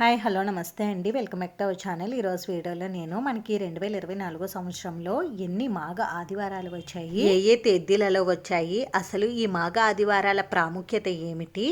Hi hello నమస్తే అండి. Welcome back to our channel. ఈరోజు వీడియోలో నేను మనకి 2024 సంవత్సరంలో ఎన్ని మాఘ ఆదివారాలు వచ్చాయి, ఏ తేదీలలో వచ్చాయి, అసలు ఈ మాఘ ఆదివారాల ప్రాముఖ్యత ఏమిటి,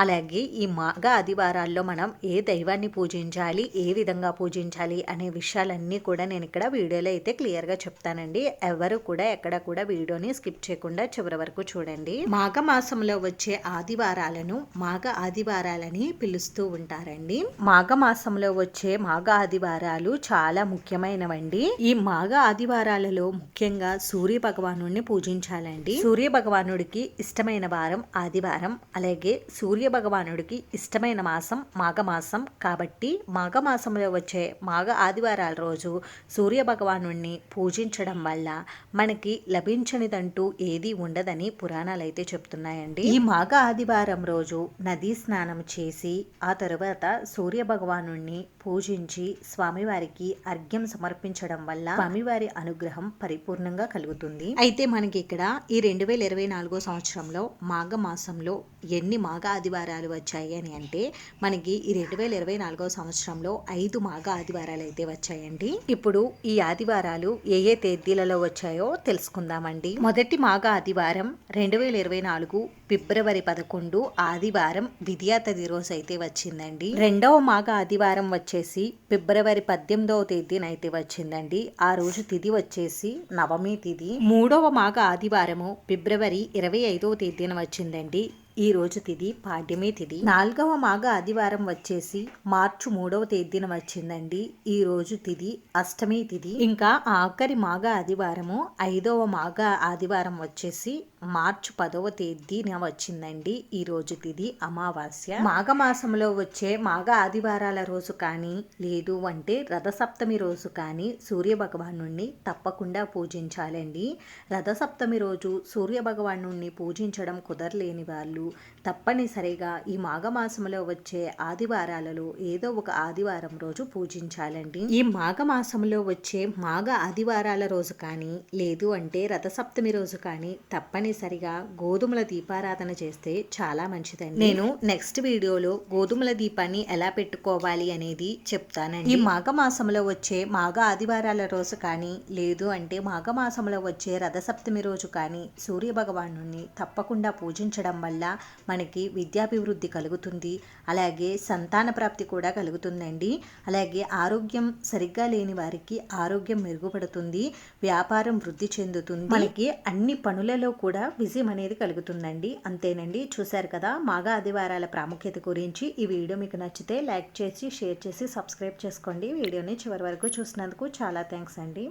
అలాగే ఈ మాఘ ఆదివారాల్లో మనం ఏ దైవాన్ని పూజించాలి, ఏ విధంగా పూజించాలి అనే విషయాలన్నీ కూడా నేను ఇక్కడ వీడియోలో అయితే క్లియర్గా చెప్తానండి. ఎవరు కూడా ఎక్కడ కూడా వీడియోని స్కిప్ చేయకుండా చివరి వరకు చూడండి. మాఘ మాసంలో వచ్చే ఆదివారాలను మాఘ ఆదివారాలని పిలుస్తూ ఉంటారండి. మాఘమాసంలో వచ్చే మాఘ ఆదివారాలు చాలా ముఖ్యమైనవండి. ఈ మాఘ ఆదివారాలలో ముఖ్యంగా సూర్య భగవానుడిని పూజించాలండి. సూర్య భగవానుడికి ఇష్టమైన వారం ఆదివారం, అలాగే సూర్య భగవానుడికి ఇష్టమైన మాసం మాఘమాసం కాబట్టి మాఘమాసంలో వచ్చే మాఘ ఆదివారాల రోజు సూర్య భగవానుడిని పూజించడం వల్ల మనకి లభించనిదంటూ ఏది ఉండదని పురాణాలు అయితే చెప్తున్నాయండి. ఈ మాఘ ఆదివారం రోజు నదీ స్నానం చేసి ఆ తరువాత సూర్య భగవానుణ్ణి పూజించి స్వామివారికి అర్ఘ్యం సమర్పించడం వల్ల స్వామివారి అనుగ్రహం పరిపూర్ణంగా కలుగుతుంది. అయితే మనకి ఇక్కడ ఈ 2024 సంవత్సరంలో మాఘ మాసంలో ఎన్ని మాఘ ఆదివారాలు వచ్చాయి అని అంటే మనకి ఈ 2024 సంవత్సరంలో 5 మాఘ ఆదివారాలు అయితే వచ్చాయండి. ఇప్పుడు ఈ ఆదివారాలు ఏ తేదీలలో వచ్చాయో తెలుసుకుందామండి. మొదటి మాఘ ఆదివారం 2024 ఫిబ్రవరి 11 ఆదివారం విద్యాతది రోజు అయితే వచ్చిందండి. రెండవ మాఘ ఆదివారం వచ్చేసి ఫిబ్రవరి 18వ తేదీన అయితే వచ్చిందండి. ఆ రోజు తిథి వచ్చేసి నవమి తిథి. మూడవ మాఘ ఆదివారము ఫిబ్రవరి 25వ తేదీన వచ్చిందండి. ఈ రోజు తిథి పాడ్యమి తిథి. నాలుగవ మాఘ ఆదివారం వచ్చేసి మార్చి 3వ తేదీన వచ్చిందండి. ఈ రోజు తిథి అష్టమి తిథి. ఇంకా ఆఖరి మాఘ ఆదివారము 5వ మాఘ ఆదివారం వచ్చేసి మార్చి 10వ తేదీన వచ్చిందండి. ఈ రోజు తిథి అమావాస్య. మాఘమాసంలో వచ్చే మాఘ ఆదివారాల రోజు కానీ లేదు అంటే రథసప్తమి రోజు కానీ సూర్య భగవానుణ్ణి తప్పకుండా పూజించాలండి. రథసప్తమి రోజు సూర్య భగవానుణ్ణి పూజించడం కుదరలేని వాళ్ళు తప్పనిసరిగా ఈ మాఘమాసంలో వచ్చే ఆదివారాలలో ఏదో ఒక ఆదివారం రోజు పూజించాలండి. ఈ మాఘమాసంలో వచ్చే మాఘ ఆదివారాల రోజు కానీ లేదు అంటే రథసప్తమి రోజు కానీ తప్పనిసరిగా గోధుమల దీపారాధన చేస్తే చాలా మంచిదండి. నేను నెక్స్ట్ వీడియోలో గోధుమల దీపాన్ని ఎలా పెట్టుకోవాలి అనేది చెప్తానండి. ఈ మాఘమాసంలో వచ్చే మాఘ ఆదివారాల రోజు కానీ లేదు అంటే మాఘమాసంలో వచ్చే రథసప్తమి రోజు కానీ సూర్య భగవానుని తప్పకుండా పూజించడం వల్ల మనకి విద్యాభివృద్ధి కలుగుతుంది, అలాగే సంతాన ప్రాప్తి కూడా కలుగుతుందండి. అలాగే ఆరోగ్యం సరిగ్గా లేని వారికి ఆరోగ్యం మెరుగుపడుతుంది, వ్యాపారం వృద్ధి చెందుతుంది, మనకి అన్ని పనులలో కూడా విజయం అనేది కలుగుతుందండి. అంతేనండి, చూశారు కదా మాఘ ఆదివారాల ప్రాముఖ్యత గురించి. ఈ వీడియో మీకు నచ్చితే లైక్ చేసి షేర్ చేసి సబ్స్క్రైబ్ చేసుకోండి. వీడియోని చివరి వరకు చూసినందుకు చాలా థ్యాంక్స్ అండి.